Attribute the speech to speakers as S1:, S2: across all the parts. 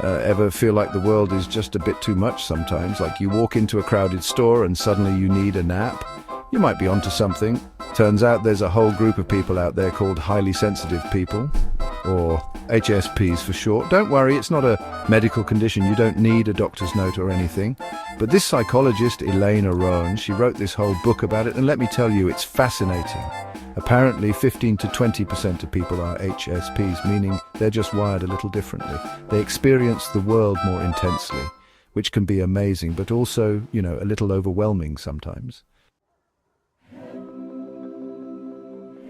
S1: Ever feel like the world is just a bit too much sometimes? Like you walk into a crowded store and suddenly you need a nap? You might be onto something. Turns out there's a whole group of people out there called highly sensitive people, or HSPs for short. Don't worry, it's not a medical condition. You don't need a doctor's note or anything. But this psychologist, Elaine Aron, she wrote this whole book about it, and let me tell you, it's fascinating. Apparently 15 to 20% of people are HSPs, meaning they're just wired a little differently. They experience the world more intensely, which can be amazing, but also, a little overwhelming sometimes.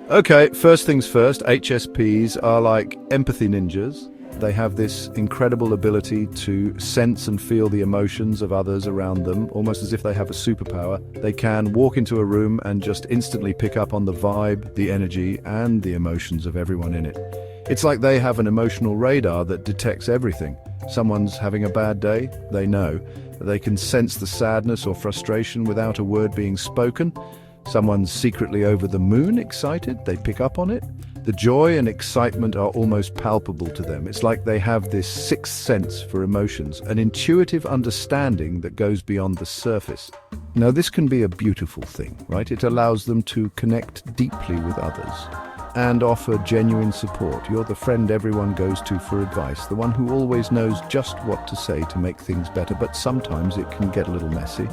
S1: Okay, first things first, HSPs are like empathy ninjas. They have this incredible ability to sense and feel the emotions of others around them, almost as if they have a superpower. They can walk into a room and just instantly pick up on the vibe, the energy, and the emotions of everyone in it. It's like they have an emotional radar that detects everything. Someone's having a bad day, they know. They can sense the sadness or frustration without a word being spoken. Someone's secretly over the moon excited, they pick up on it. The joy and excitement are almost palpable to them. It's like they have this sixth sense for emotions, an intuitive understanding that goes beyond the surface. Now, this can be a beautiful thing, right? It allows them to connect deeply with others and offer genuine support. You're the friend everyone goes to for advice, the one who always knows just what to say to make things better, but sometimes it can get a little messy.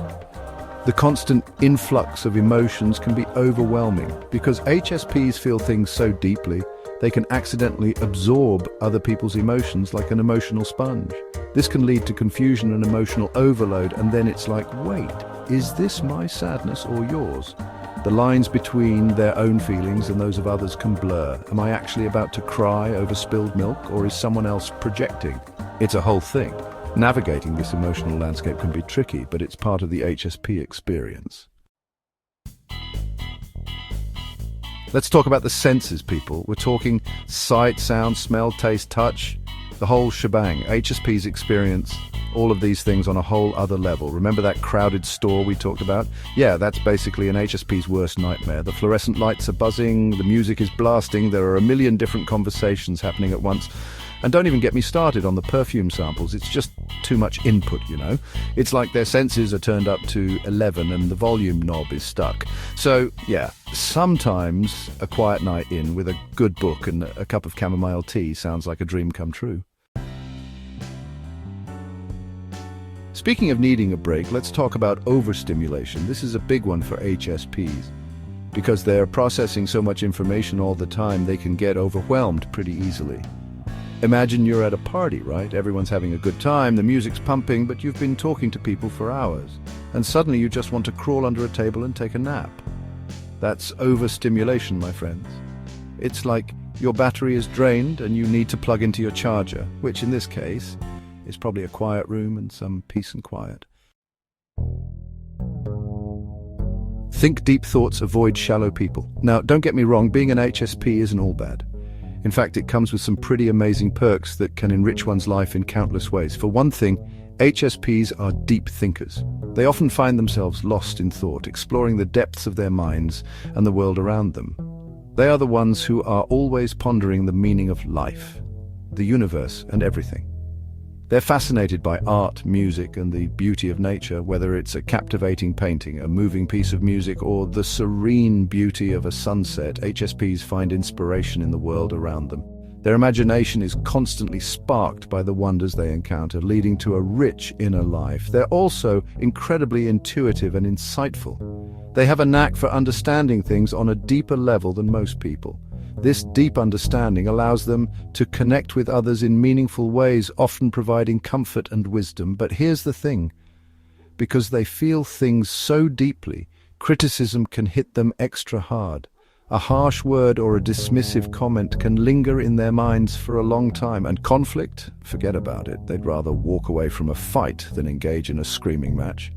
S1: The constant influx of emotions can be overwhelming because HSPs feel things so deeply, they can accidentally absorb other people's emotions like an emotional sponge. This can lead to confusion and emotional overload, and then it's like, wait, is this my sadness or yours? The lines between their own feelings and those of others can blur. Am I actually about to cry over spilled milk, or is someone else projecting? It's a whole thing. Navigating this emotional landscape can be tricky, but it's part of the HSP experience. Let's talk about the senses, people. We're talking sight, sound, smell, taste, touch, the whole shebang. HSPs experience all of these things on a whole other level. Remember that crowded store we talked about? Yeah, that's basically an HSP's worst nightmare. The fluorescent lights are buzzing, the music is blasting, there are a million different conversations happening at once. And don't even get me started on the perfume samples. It's just too much input, It's like their senses are turned up to 11 and the volume knob is stuck. So, yeah, sometimes a quiet night in with a good book and a cup of chamomile tea sounds like a dream come true. Speaking of needing a break, let's talk about overstimulation. This is a big one for HSPs. Because they're processing so much information all the time, they can get overwhelmed pretty easily. Imagine you're at a party, right? Everyone's having a good time, the music's pumping, but you've been talking to people for hours. And suddenly you just want to crawl under a table and take a nap. That's overstimulation, my friends. It's like your battery is drained and you need to plug into your charger, which in this case is probably a quiet room and some peace and quiet. Think deep thoughts, avoid shallow people. Now, don't get me wrong, being an HSP isn't all bad. In fact, it comes with some pretty amazing perks that can enrich one's life in countless ways. For one thing, HSPs are deep thinkers. They often find themselves lost in thought, exploring the depths of their minds and the world around them. They are the ones who are always pondering the meaning of life, the universe, and everything. They're fascinated by art, music, and the beauty of nature, whether it's a captivating painting, a moving piece of music, or the serene beauty of a sunset. HSPs find inspiration in the world around them. Their imagination is constantly sparked by the wonders they encounter, leading to a rich inner life. They're also incredibly intuitive and insightful. They have a knack for understanding things on a deeper level than most people. This deep understanding allows them to connect with others in meaningful ways, often providing comfort and wisdom. But here's the thing. Because they feel things so deeply, criticism can hit them extra hard. A harsh word or a dismissive comment can linger in their minds for a long time. And conflict? Forget about it. They'd rather walk away from a fight than engage in a screaming match.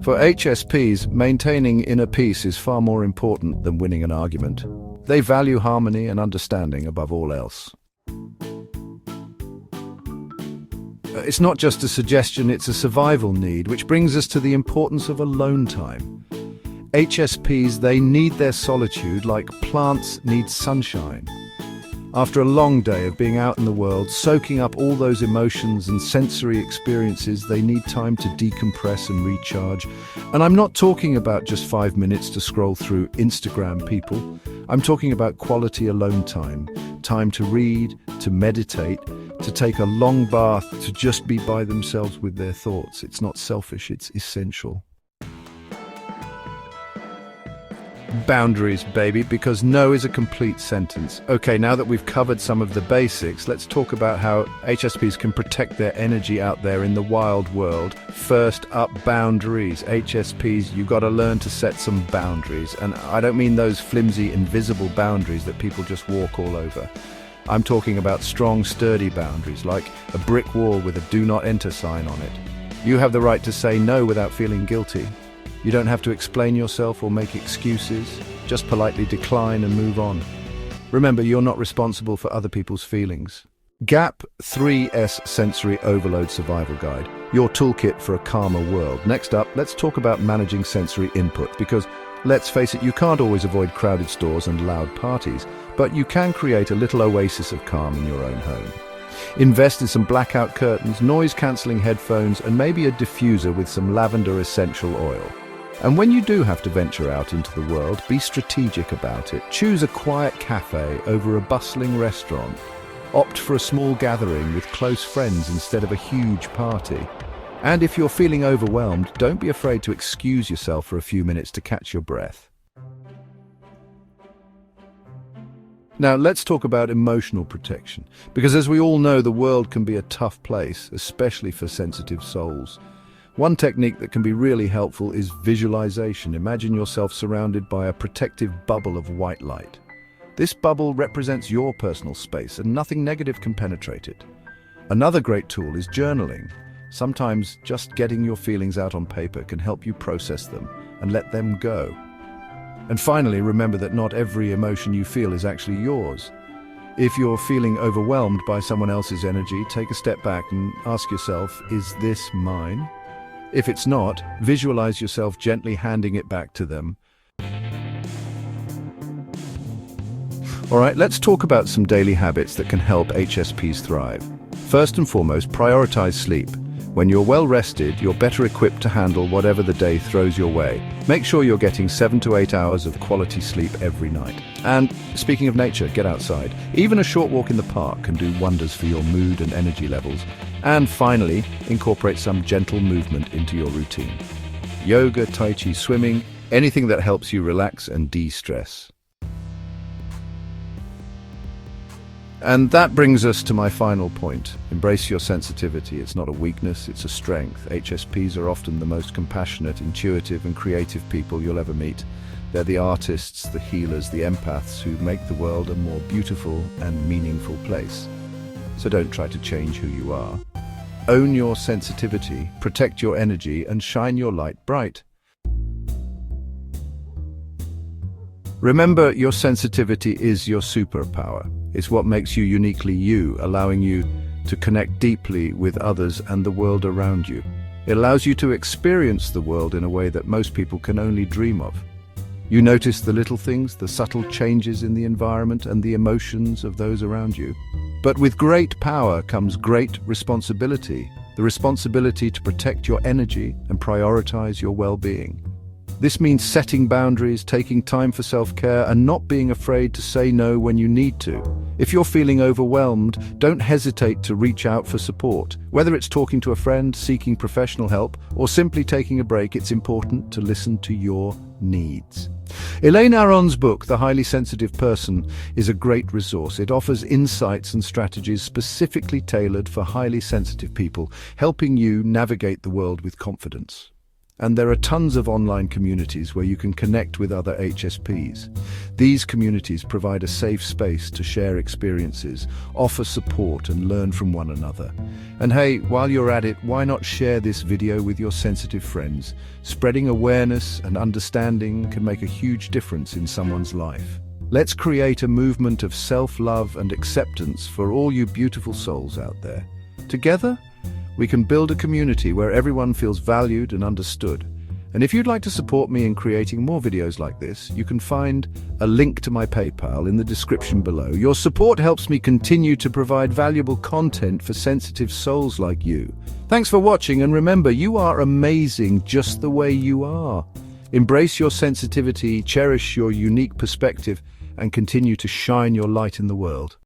S1: For HSPs, maintaining inner peace is far more important than winning an argument. They value harmony and understanding above all else. It's not just a suggestion, it's a survival need, which brings us to the importance of alone time. HSPs, they need their solitude like plants need sunshine. After a long day of being out in the world, soaking up all those emotions and sensory experiences, they need time to decompress and recharge. And I'm not talking about just 5 minutes to scroll through Instagram, people. I'm talking about quality alone time. Time to read, to meditate, to take a long bath, to just be by themselves with their thoughts. It's not selfish, it's essential. Boundaries, baby, because no is a complete sentence. Okay, now that we've covered some of the basics, let's talk about how HSPs can protect their energy out there in the wild world. First up, boundaries. HSPs, you've got to learn to set some boundaries. And I don't mean those flimsy, invisible boundaries that people just walk all over. I'm talking about strong, sturdy boundaries, like a brick wall with a do not enter sign on it. You have the right to say no without feeling guilty. You don't have to explain yourself or make excuses. Just politely decline and move on. Remember, you're not responsible for other people's feelings. GAP 3S Sensory Overload Survival Guide, your toolkit for a calmer world. Next up, let's talk about managing sensory input, because let's face it, you can't always avoid crowded stores and loud parties, but you can create a little oasis of calm in your own home. Invest in some blackout curtains, noise-cancelling headphones, and maybe a diffuser with some lavender essential oil. And when you do have to venture out into the world, be strategic about it. Choose a quiet cafe over a bustling restaurant. Opt for a small gathering with close friends instead of a huge party. And if you're feeling overwhelmed, don't be afraid to excuse yourself for a few minutes to catch your breath. Now, let's talk about emotional protection, because as we all know, the world can be a tough place, especially for sensitive souls. One technique that can be really helpful is visualization. Imagine yourself surrounded by a protective bubble of white light. This bubble represents your personal space, and nothing negative can penetrate it. Another great tool is journaling. Sometimes just getting your feelings out on paper can help you process them and let them go. And finally, remember that not every emotion you feel is actually yours. If you're feeling overwhelmed by someone else's energy, take a step back and ask yourself, is this mine? If it's not, visualize yourself gently handing it back to them. All right, let's talk about some daily habits that can help HSPs thrive. First and foremost, prioritize sleep. When you're well rested, you're better equipped to handle whatever the day throws your way. Make sure you're getting 7 to 8 hours of quality sleep every night. And speaking of nature, get outside. Even a short walk in the park can do wonders for your mood and energy levels. And finally, incorporate some gentle movement into your routine. Yoga, Tai Chi, swimming, anything that helps you relax and de-stress. And that brings us to my final point. Embrace your sensitivity. It's not a weakness, it's a strength. HSPs are often the most compassionate, intuitive, and creative people you'll ever meet. They're the artists, the healers, the empaths who make the world a more beautiful and meaningful place. So don't try to change who you are. Own your sensitivity, protect your energy, and shine your light bright. Remember, your sensitivity is your superpower. It's what makes you uniquely you, allowing you to connect deeply with others and the world around you. It allows you to experience the world in a way that most people can only dream of. You notice the little things, the subtle changes in the environment and the emotions of those around you. But with great power comes great responsibility, the responsibility to protect your energy and prioritize your well-being. This means setting boundaries, taking time for self-care, and not being afraid to say no when you need to. If you're feeling overwhelmed, don't hesitate to reach out for support. Whether it's talking to a friend, seeking professional help, or simply taking a break, it's important to listen to your needs. Elaine Aron's book, The Highly Sensitive Person, is a great resource. It offers insights and strategies specifically tailored for highly sensitive people, helping you navigate the world with confidence. And there are tons of online communities where you can connect with other HSPs. These communities provide a safe space to share experiences, offer support, and learn from one another. And hey, while you're at it, why not share this video with your sensitive friends? Spreading awareness and understanding can make a huge difference in someone's life. Let's create a movement of self-love and acceptance for all you beautiful souls out there. Together, we can build a community where everyone feels valued and understood. And if you'd like to support me in creating more videos like this, you can find a link to my PayPal in the description below. Your support helps me continue to provide valuable content for sensitive souls like you. Thanks for watching, and remember, you are amazing just the way you are. Embrace your sensitivity, cherish your unique perspective, and continue to shine your light in the world.